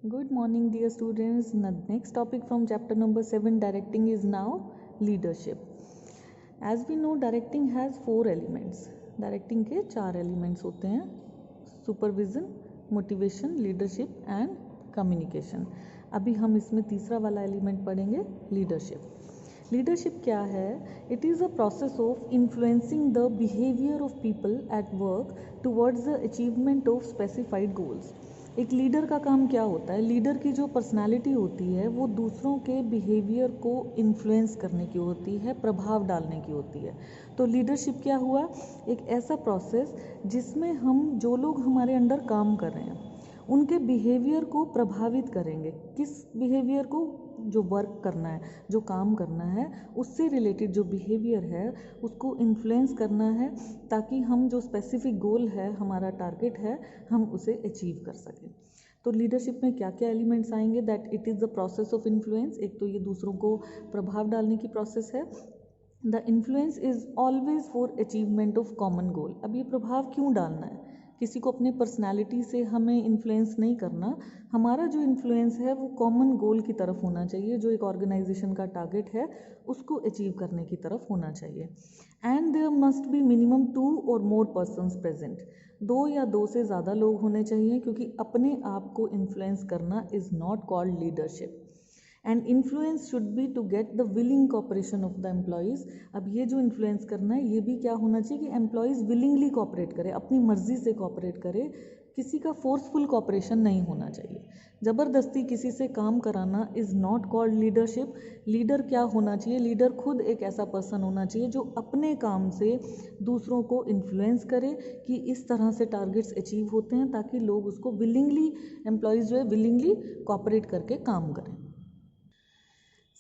Good morning, dear students. The next topic from chapter number 7, directing, is now leadership. As we know, directing has 4 elements. Directing के 4 elements होते हैं: supervision, motivation, leadership and communication. अभी हम इसमें तीसरा वाला element पढ़ेंगे, leadership. Leadership क्या है? It is a process of influencing the behaviour of people at work towards the achievement of specified goals. एक लीडर का काम क्या होता है? लीडर की जो पर्सनालिटी होती है वो दूसरों के बिहेवियर को इन्फ्लुएंस करने की होती है, प्रभाव डालने की होती है. तो लीडरशिप क्या हुआ? एक ऐसा प्रोसेस जिसमें हम जो लोग हमारे अंडर काम कर रहे हैं उनके बिहेवियर को प्रभावित करेंगे. किस बिहेवियर को? जो वर्क करना है, जो काम करना है, उससे रिलेटेड जो बिहेवियर है उसको इन्फ्लुएंस करना है ताकि हम जो स्पेसिफिक गोल है, हमारा टारगेट है, हम उसे अचीव कर सकें. तो लीडरशिप में क्या क्या एलिमेंट्स आएंगे? That it is the process of influence. एक तो ये दूसरों को प्रभाव डालने की प्रोसेस है. The influence is always for achievement of common goal. अब ये प्रभाव क्यों डालना है? किसी को अपने पर्सनालिटी से हमें इन्फ्लुएंस नहीं करना. हमारा जो इन्फ्लुएंस है वो कॉमन गोल की तरफ होना चाहिए, जो एक ऑर्गेनाइजेशन का टारगेट है उसको अचीव करने की तरफ होना चाहिए. And there must be minimum 2 और मोर पर्सन्स प्रेजेंट. 2 या 2 से ज़्यादा लोग होने चाहिए, क्योंकि अपने आप को इन्फ्लुएंस करना is not called leadership. And influence should be to get the willing cooperation of the employees. अब ये जो इन्फ्लुएंस करना है ये भी क्या होना चाहिए कि एम्प्लॉयज़ विलिंगली कॉपरेट करे, अपनी मर्जी से कॉपरेट करे. किसी का फोर्सफुल कॉपरेशन नहीं होना चाहिए. ज़बरदस्ती किसी से काम कराना is not called leadership. Leader क्या होना चाहिए? लीडर खुद एक ऐसा पर्सन होना चाहिए जो अपने काम से दूसरों को इन्फ्लुएंस करे कि इस तरह से टारगेट्स अचीव होते हैं, ताकि लोग उसको विलिंगली, एम्प्लॉयज़ जो है विलिंगली कॉपरेट करके काम करें.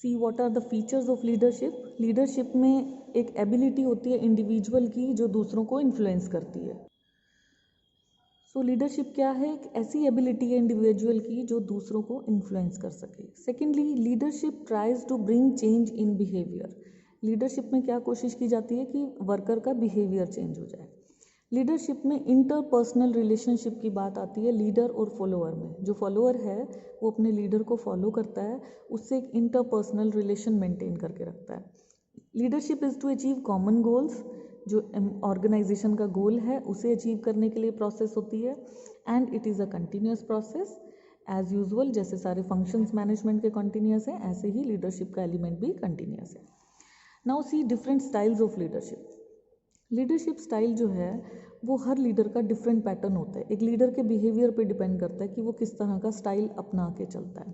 See what are the features of leadership. Leadership में एक एबिलिटी होती है इंडिविजुअल की जो दूसरों को इन्फ्लुएंस करती है. सो लीडरशिप क्या है? एक ऐसी एबिलिटी है इंडिविजुअल की जो दूसरों को इन्फ्लुएंस कर सके. Secondly, leadership tries to bring change in behaviour. Leadership में क्या कोशिश की जाती है कि वर्कर का बिहेवियर चेंज हो जाए. लीडरशिप में इंटरपर्सनल रिलेशनशिप की बात आती है लीडर और फॉलोअर में. जो फॉलोअर है वो अपने लीडर को फॉलो करता है, उससे एक इंटरपर्सनल रिलेशन मेंटेन करके रखता है. Leadership is to achieve common goals. जो ऑर्गेनाइजेशन का गोल है उसे अचीव करने के लिए प्रोसेस होती है. And it is a continuous process as usual. जैसे सारे फंक्शंस मैनेजमेंट के कंटिन्यूस हैं, ऐसे ही लीडरशिप का एलिमेंट भी कंटिन्यूस है. Now see different styles of leadership. Leadership style जो है वो हर लीडर का डिफरेंट पैटर्न होता है. एक लीडर के बिहेवियर पे डिपेंड करता है कि वो किस तरह का स्टाइल अपना के चलता है.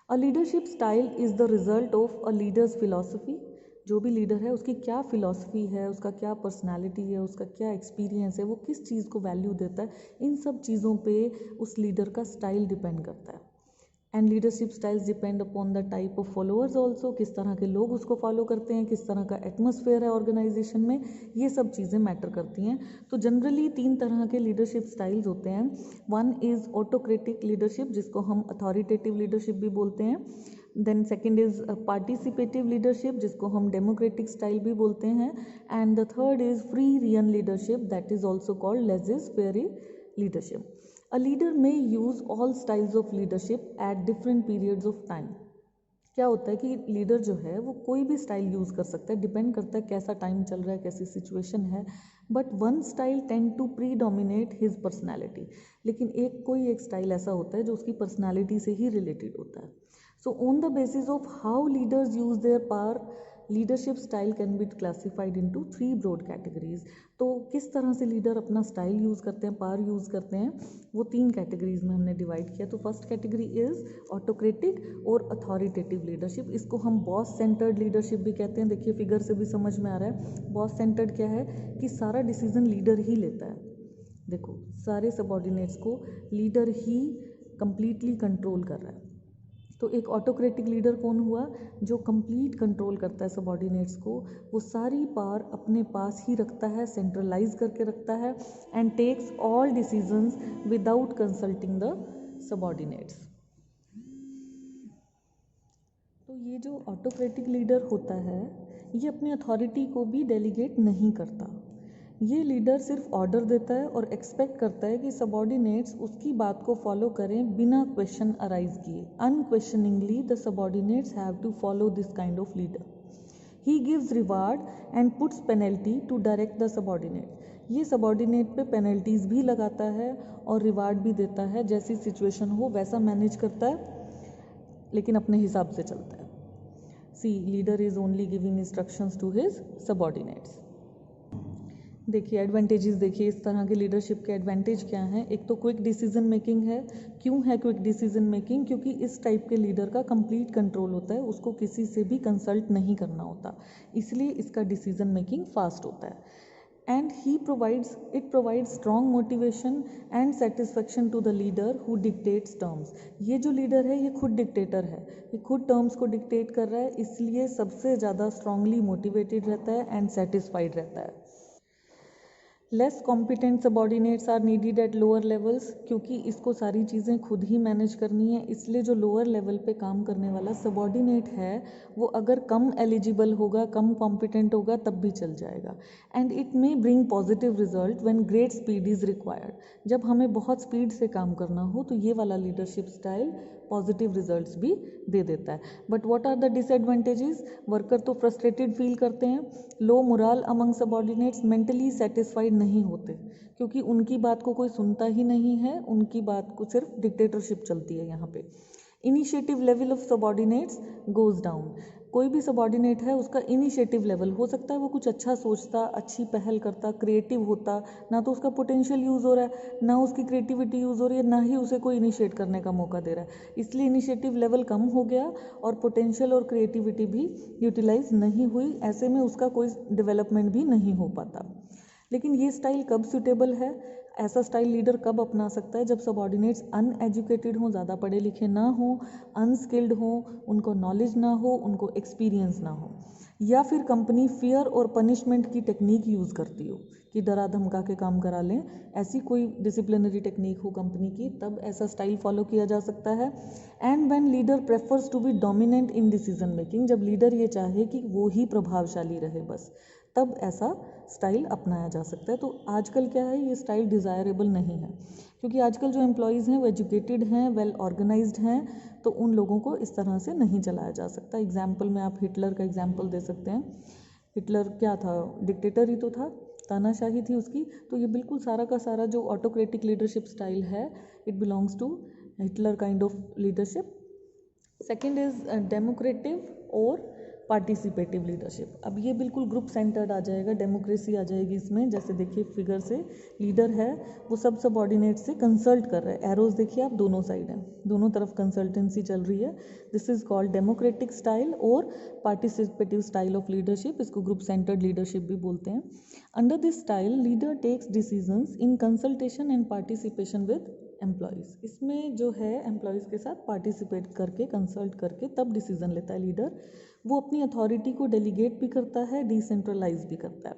A leadership style is the result of a leaders philosophy. जो भी लीडर है उसकी क्या फिलॉसफी है, उसका क्या पर्सनालिटी है, उसका क्या एक्सपीरियंस है, वो किस चीज़ को वैल्यू देता है, इन सब चीज़ों पे उस लीडर का स्टाइल डिपेंड करता है. And leadership styles depend upon the type of followers also. किस तरह के लोग उसको फॉलो करते हैं, किस तरह का एटमॉस्फेयर है ऑर्गेनाइजेशन में, ये सब चीज़ें मैटर करती हैं. तो जनरली 3 तरह के लीडरशिप स्टाइल्स होते हैं. वन इज़ ऑटोक्रेटिक लीडरशिप, जिसको हम अथॉरिटेटिव लीडरशिप भी बोलते हैं. Then second is participative leadership, जिसको हम डेमोक्रेटिक स्टाइल भी बोलते हैं. And the third is free rein leadership, that is also called laissez-faire leadership. A leader may use all styles of leadership at different periods of time. क्या होता है कि leader जो है वो कोई भी स्टाइल यूज़ कर सकता है, डिपेंड करता है कैसा टाइम चल रहा है, कैसी सिचुएशन है. But one style tend to predominate his personality. लेकिन कोई एक स्टाइल ऐसा होता है जो उसकी पर्सनैलिटी से ही रिलेटेड होता है. So on the basis of how leaders use their power, leadership style can be classified into 3 broad categories. तो किस तरह से लीडर अपना स्टाइल यूज़ करते हैं, पावर यूज़ करते हैं, वो 3 कैटेगरीज में हमने डिवाइड किया. तो फर्स्ट कैटेगरी इज़ ऑटोक्रेटिक और अथॉरिटेटिव लीडरशिप. इसको हम बॉस सेंटर्ड लीडरशिप भी कहते हैं. देखिए फिगर से भी समझ में आ रहा है. बॉस सेंटर्ड क्या है कि सारा डिसीजन लीडर ही लेता है. देखो सारे सबऑर्डिनेट्स को लीडर ही कंप्लीटली कंट्रोल कर रहा है. तो एक ऑटोक्रेटिक लीडर कौन हुआ? जो कंप्लीट कंट्रोल करता है सबऑर्डिनेट्स को, वो सारी पावर अपने पास ही रखता है, सेंट्रलाइज करके रखता है. And takes all decisions without consulting the subordinates. तो ये जो ऑटोक्रेटिक लीडर होता है ये अपनी अथॉरिटी को भी डेलीगेट नहीं करता. ये लीडर सिर्फ ऑर्डर देता है और एक्सपेक्ट करता है कि सबॉर्डिनेट्स उसकी बात को फॉलो करें बिना क्वेश्चन अराइज किए. Unquestioningly the subordinates have to follow this kind of leader. He gives reward and puts penalty to direct the subordinate. ये सबॉर्डिनेट पे पेनल्टीज भी लगाता है और रिवार्ड भी देता है, जैसी सिचुएशन हो वैसा मैनेज करता है, लेकिन अपने हिसाब से चलता है. सी leader is only giving instructions to his subordinates. देखिए एडवांटेजेस, देखिए इस तरह के लीडरशिप के एडवांटेज क्या हैं. एक तो क्विक डिसीजन मेकिंग है. क्यों है क्विक डिसीजन मेकिंग? क्योंकि इस टाइप के लीडर का कंप्लीट कंट्रोल होता है, उसको किसी से भी कंसल्ट नहीं करना होता, इसलिए इसका डिसीजन मेकिंग फास्ट होता है. And it provides strong motivation and satisfaction to the leader who dictates terms. ये जो लीडर है ये खुद डिक्टेटर है, ये खुद टर्म्स को डिक्टेट कर रहा है, इसलिए सबसे ज़्यादा स्ट्रांगली मोटिवेटेड रहता है एंड सेटिस्फाइड रहता है. Less competent subordinates are needed at lower levels. क्योंकि इसको सारी चीज़ें खुद ही मैनेज करनी है, इसलिए जो लोअर लेवल पे काम करने वाला सबॉर्डिनेट है वो अगर कम एलिजिबल होगा, कम कॉम्पिटेंट होगा तब भी चल जाएगा. And it may bring positive result when great speed is required. जब हमें बहुत स्पीड से काम करना हो तो ये वाला लीडरशिप स्टाइल पॉजिटिव रिजल्ट्स भी दे देता है. But what are the disadvantages? Worker तो फ्रस्ट्रेटेड फील करते हैं. Low morale among subordinates, mentally satisfied नहीं होते क्योंकि उनकी बात को कोई सुनता ही नहीं है, उनकी बात को सिर्फ डिक्टेटरशिप चलती है यहाँ पे. Initiative level of subordinates goes down. कोई भी सबॉर्डिनेट है उसका इनिशिएटिव लेवल हो सकता है वो कुछ अच्छा सोचता, अच्छी पहल करता, क्रिएटिव होता, ना तो उसका पोटेंशियल यूज़ हो रहा है, ना उसकी क्रिएटिविटी यूज़ हो रही है, ना ही उसे कोई इनिशिएट करने का मौका दे रहा है. इसलिए इनिशिएटिव लेवल कम हो गया और पोटेंशियल और क्रिएटिविटी भी यूटिलाइज नहीं हुई. ऐसे में उसका कोई डेवलपमेंट भी नहीं हो पाता. लेकिन ये स्टाइल कब सूटेबल है? ऐसा स्टाइल लीडर कब अपना सकता है? जब सबॉर्डिनेट्स अनएजुकेटेड हों, ज़्यादा पढ़े लिखे ना हों, अनस्किल्ड हों, उनको नॉलेज ना हो, उनको एक्सपीरियंस ना हो, या फिर कंपनी फियर और पनिशमेंट की टेक्निक यूज़ करती हो कि डरा धमका के काम करा लें. ऐसी कोई डिसिप्लिनरी टेक्निक हो कंपनी की, तब ऐसा स्टाइल फॉलो किया जा सकता है. And when leader prefers to be dominant in decision making, जब लीडर ये चाहे कि वो ही प्रभावशाली रहे बस, तब ऐसा स्टाइल अपनाया जा सकता है. तो आजकल क्या है, ये स्टाइल डिज़ायरेबल नहीं है क्योंकि आजकल जो एम्प्लॉयज़ हैं वो एजुकेटेड हैं, वेल ऑर्गेनाइज्ड हैं, तो उन लोगों को इस तरह से नहीं चलाया जा सकता. एग्जाम्पल में आप हिटलर का एग्जाम्पल दे सकते हैं. हिटलर क्या था? डिक्टेटर ही तो था, तानाशाही थी उसकी. तो ये बिल्कुल सारा का सारा जो ऑटोक्रेटिक लीडरशिप स्टाइल है, it belongs to Hitler kind of leadership. Second is democratic और पार्टिसिपेटिव लीडरशिप. अब ये बिल्कुल ग्रुप सेंटर्ड आ जाएगा, डेमोक्रेसी आ जाएगी इसमें. जैसे देखिए फिगर से, लीडर है वो सब सबऑर्डिनेट से कंसल्ट कर रहा है. एरोज देखिए आप, दोनों साइड हैं, दोनों तरफ कंसल्टेंसी चल रही है. This is called democratic style और पार्टिसिपेटिव स्टाइल ऑफ लीडरशिप. इसको ग्रुप सेंटर्ड लीडरशिप भी बोलते हैं. Under this style leader takes decisions in consultation and participation with employees. इसमें जो है एम्प्लॉयज़ के साथ पार्टिसिपेट करके, कंसल्ट करके तब डिसीजन लेता है लीडर. वो अपनी अथॉरिटी को डेलीगेट भी करता है, डिसेंट्रलाइज भी करता है.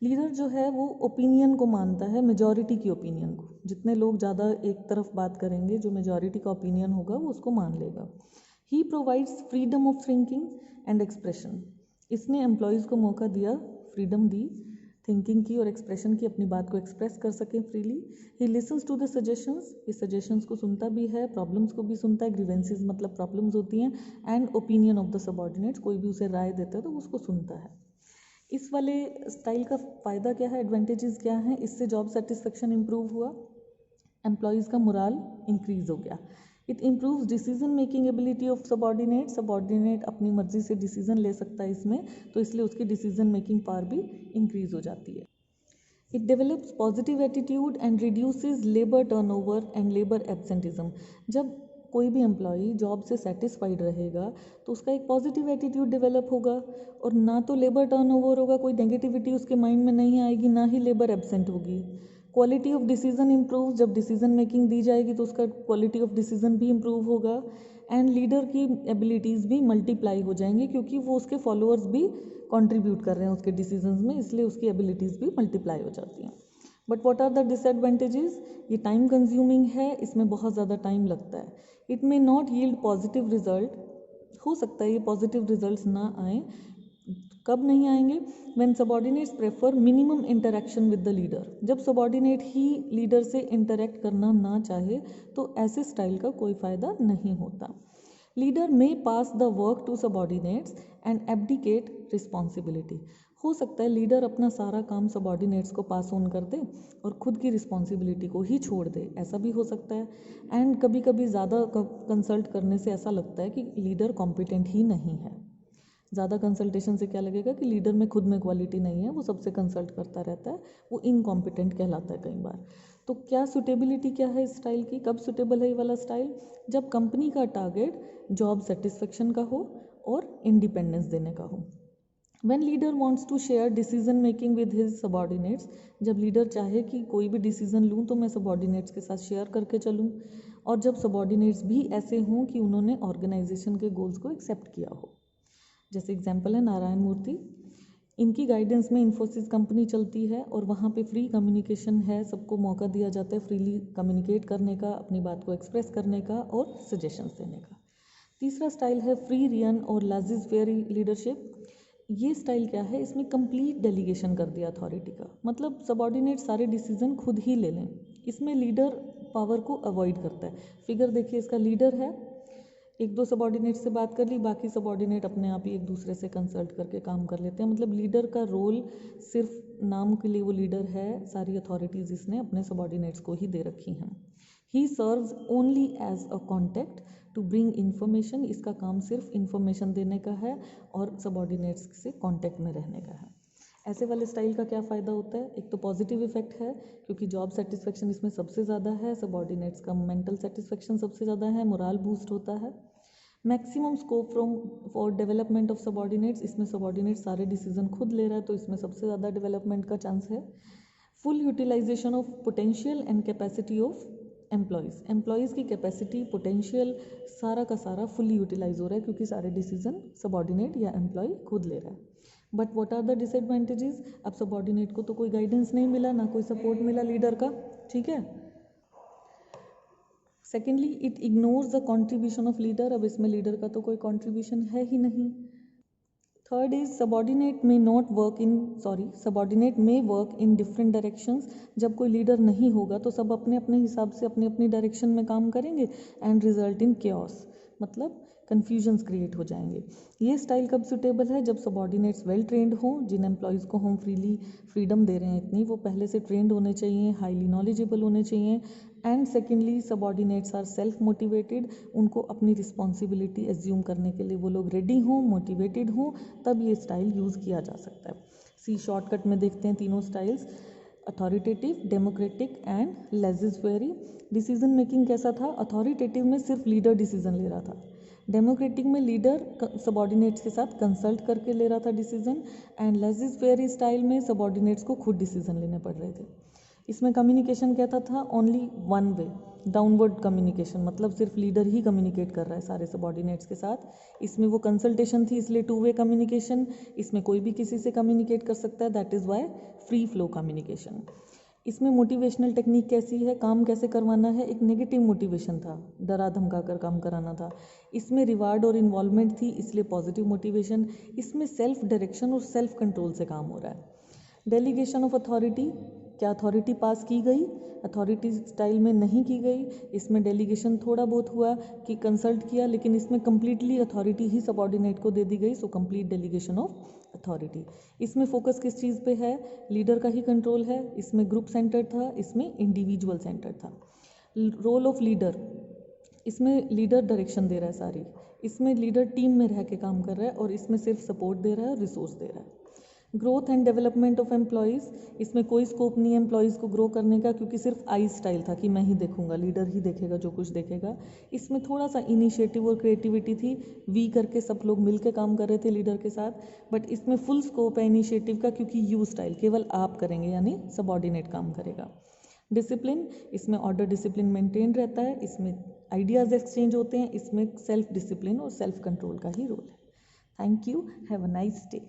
लीडर जो है वो ओपिनियन को मानता है, मेजॉरिटी की ओपिनियन को. जितने लोग ज़्यादा एक तरफ बात करेंगे, जो मेजॉरिटी का ओपिनियन होगा वो उसको मान लेगा. He provides freedom of thinking and expression. इसने एम्प्लॉयज़ को मौका दिया, फ्रीडम दी थिंकिंग की और एक्सप्रेशन की, अपनी बात को एक्सप्रेस कर सकें freely. He listens to the suggestions. ये सजेशंस को सुनता भी है, प्रॉब्लम्स को भी सुनता है. ग्रीवेंसेस मतलब प्रॉब्लम्स होती हैं. And opinion of the subordinates, कोई भी उसे राय देता है तो उसको सुनता है. इस वाले स्टाइल का फ़ायदा क्या है, एडवांटेजेस क्या हैं? इससे जॉब सेटिस्फेक्शन इंप्रूव हुआ, एम्प्लॉयज़ का मोराल इंक्रीज हो गया. It improves decision making ability of subordinate. Subordinate अपनी मर्जी से डिसीजन ले सकता है इसमें, तो इसलिए उसकी डिसीजन मेकिंग पावर भी इंक्रीज हो जाती है. It develops positive attitude and reduces labour turnover and labour absenteeism. जब कोई भी एम्प्लॉई जॉब से सेटिस्फाइड रहेगा तो उसका एक पॉजिटिव एटीट्यूड डेवलप होगा और ना तो लेबर टर्नओवर होगा, कोई नेगेटिविटी उसके माइंड में नहीं आएगी, ना ही लेबर एब्सेंट होगी. Quality of decision improve. जब डिसीजन मेकिंग दी जाएगी तो उसका क्वालिटी ऑफ डिसीजन भी इम्प्रूव होगा. एंड लीडर की एबिलिटीज़ भी मल्टीप्लाई हो जाएंगी क्योंकि वो उसके फॉलोअर्स भी कंट्रीब्यूट कर रहे हैं उसके डिसीजंस में, इसलिए उसकी एबिलिटीज़ भी मल्टीप्लाई हो जाती हैं. But what are the disadvantages? ये टाइम कंज्यूमिंग है, इसमें बहुत ज़्यादा टाइम लगता है. It may not yield positive result. हो सकता है ये पॉजिटिव रिजल्ट्स ना आए, कब नहीं आएंगे? When subordinates prefer minimum interaction with the leader, जब सबॉर्डिनेट ही लीडर से इंटरेक्ट करना ना चाहे तो ऐसे स्टाइल का कोई फ़ायदा नहीं होता। Leader may pass the work to subordinates and abdicate responsibility, हो सकता है लीडर अपना सारा काम सबॉर्डिनेट्स को पास ऑन कर दे और खुद की रिस्पॉन्सिबिलिटी को ही छोड़ दे, ऐसा भी हो सकता है। एंड कभी कभी ज़्यादा कंसल्ट करने से ऐसा लगता है कि लीडर कॉम्पिटेंट ही नहीं है। ज़्यादा कंसल्टेशन से क्या लगेगा कि लीडर में खुद में क्वालिटी नहीं है, वो सबसे कंसल्ट करता रहता है, वो इनकॉम्पिटेंट कहलाता है कई बार। तो क्या सुटेबिलिटी क्या है इस स्टाइल की, कब सुटेबल है ये वाला स्टाइल? जब कंपनी का टारगेट जॉब सेटिस्फेक्शन का हो और इंडिपेंडेंस देने का हो। When leader wants to share decision making with his subordinates, जब लीडर चाहे कि कोई भी डिसीजन लूँ तो मैं सबॉर्डिनेट्स के साथ शेयर करके चलूँ, और जब सबॉर्डिनेट्स भी ऐसे हों कि उन्होंने ऑर्गेनाइजेशन के गोल्स को एक्सेप्ट किया हो। जैसे एग्जांपल है नारायण मूर्ति, इनकी गाइडेंस में इन्फोसिस कंपनी चलती है और वहाँ पे फ्री कम्युनिकेशन है, सबको मौका दिया जाता है फ्रीली कम्युनिकेट करने का, अपनी बात को एक्सप्रेस करने का और सजेशंस देने का। तीसरा स्टाइल है फ्री रियन और लाजिज फेयर लीडरशिप। ये स्टाइल क्या है, इसमें कंप्लीट डेलीगेशन कर दिया अथॉरिटी का, मतलब सबॉर्डिनेट सारे डिसीजन खुद ही ले लें। इसमें लीडर पावर को अवॉइड करता है। फिगर देखिए, इसका लीडर है, एक दो सबॉर्डिनेट से बात कर ली, बाकी सबॉर्डिनेट अपने आप ही एक दूसरे से कंसल्ट करके काम कर लेते हैं। मतलब लीडर का रोल सिर्फ नाम के लिए वो लीडर है, सारी अथॉरिटीज़ इसने अपने सबॉर्डिनेट्स को ही दे रखी हैं। He serves only as a contact to bring information, इसका काम सिर्फ इन्फॉर्मेशन देने का है और सबॉर्डिनेट्स से कांटेक्ट में रहने का है। ऐसे वाले स्टाइल का क्या फ़ायदा होता है? एक तो पॉजिटिव इफेक्ट है क्योंकि जॉब सेटिस्फेक्शन इसमें सबसे ज़्यादा है, सबॉर्डिनेट्स का मेंटल सेटिस्फेक्शन सबसे ज़्यादा है, मोरल बूस्ट होता है। Maximum scope for development of subordinates, इसमें सबॉर्डिनेट सारे डिसीजन खुद ले रहा है तो इसमें सबसे ज़्यादा डेवलपमेंट का चांस है। Full utilisation of potential and capacity of employees की कैपेसिटी, पोटेंशियल सारा का सारा फुल्ली यूटिलाइज हो रहा है क्योंकि सारे डिसीजन सबॉर्डिनेट या एम्प्लॉय खुद ले रहा है। But what are the disadvantages? अब सबॉर्डिनेट को तो कोई गाइडेंस नहीं मिला, ना कोई सपोर्ट मिला लीडर का, ठीक है। Secondly, it ignores the contribution of leader, अब इसमें लीडर का तो कोई कॉन्ट्रीब्यूशन है ही नहीं। Third is subordinate may work in different directions, जब कोई लीडर नहीं होगा तो सब अपने अपने हिसाब से अपनी अपनी डायरेक्शन में काम करेंगे एंड रिजल्ट इन केओस, मतलब कन्फ्यूजन्स क्रिएट हो जाएंगे। ये स्टाइल कब सुटेबल है? जब सबॉर्डिनेट्स वेल ट्रेंड हों, जिन एम्प्लॉयज़ को हम फ्रीडम दे रहे हैं इतनी, वो पहले से ट्रेंड होने चाहिए, हाईली नॉलेजेबल होने चाहिए। And secondly, subordinates are self motivated, उनको अपनी रिस्पॉन्सिबिलिटी एज्यूम करने के लिए वो लोग रेडी हों, मोटिवेटेड हों, तब ये स्टाइल यूज़ किया जा सकता है। शॉर्टकट में देखते हैं तीनों styles, authoritative, democratic and legislative. Decision making कैसा था? अथॉरिटेटिव में सिर्फ लीडर डिसीजन ले रहा था, डेमोक्रेटिक में लीडर सबॉर्डिनेट्स के साथ कंसल्ट करके ले रहा था डिसीजन, एंड लेजिस्लेटिव स्टाइल में सबॉर्डिनेट्स को खुद डिसीजन लेने पड़ रहे थे। इसमें कम्युनिकेशन कहता था only one way, downward communication, मतलब सिर्फ लीडर ही कम्युनिकेट कर रहा है सारे सबॉर्डिनेट्स के साथ। इसमें वो कंसल्टेशन थी इसलिए टू वे कम्युनिकेशन, इसमें कोई भी किसी से कम्युनिकेट कर सकता है, that is why free flow communication. इसमें मोटिवेशनल टेक्निक कैसी है, काम कैसे करवाना है, एक नेगेटिव मोटिवेशन था, डरा धमका कर काम कराना था। इसमें रिवार्ड और इन्वॉल्वमेंट थी इसलिए पॉजिटिव मोटिवेशन। इसमें सेल्फ डायरेक्शन और सेल्फ कंट्रोल से काम हो रहा है। डेलीगेशन ऑफ अथॉरिटी, क्या अथॉरिटी पास की गई? अथॉरिटी स्टाइल में नहीं की गई। इसमें डेलीगेशन थोड़ा बहुत हुआ कि कंसल्ट किया, लेकिन इसमें कम्प्लीटली अथॉरिटी ही सबॉर्डिनेट को दे दी गई, so complete delegation of authority. इसमें फोकस किस चीज़ पे है? लीडर का ही कंट्रोल है। इसमें ग्रुप सेंटर था, इसमें इंडिविजुअल सेंटर था। रोल ऑफ लीडर, इसमें लीडर डायरेक्शन दे रहा है सारी, इसमें लीडर टीम में रह के काम कर रहा है और इसमें सिर्फ सपोर्ट दे रहा है, रिसोर्स दे रहा है। Growth and development of employees, इसमें कोई स्कोप नहीं है एम्प्लॉयज़ को ग्रो करने का क्योंकि सिर्फ आई स्टाइल था कि मैं ही देखूंगा, लीडर ही देखेगा जो कुछ देखेगा। इसमें थोड़ा सा इनिशिएटिव और क्रिएटिविटी थी, वी करके सब लोग मिल के काम कर रहे थे लीडर के साथ। बट इसमें फुल स्कोप है इनिशिएटिव का क्योंकि यू स्टाइल, केवल आप करेंगे यानी सबॉर्डिनेट काम करेगा। डिसिप्लिन, इसमें ऑर्डर डिसिप्लिन मेंटेन रहता है, इसमें आइडियाज़ एक्सचेंज होते हैं, इसमें सेल्फ डिसिप्लिन और सेल्फ कंट्रोल का ही रोल है। Thank you, have a nice day.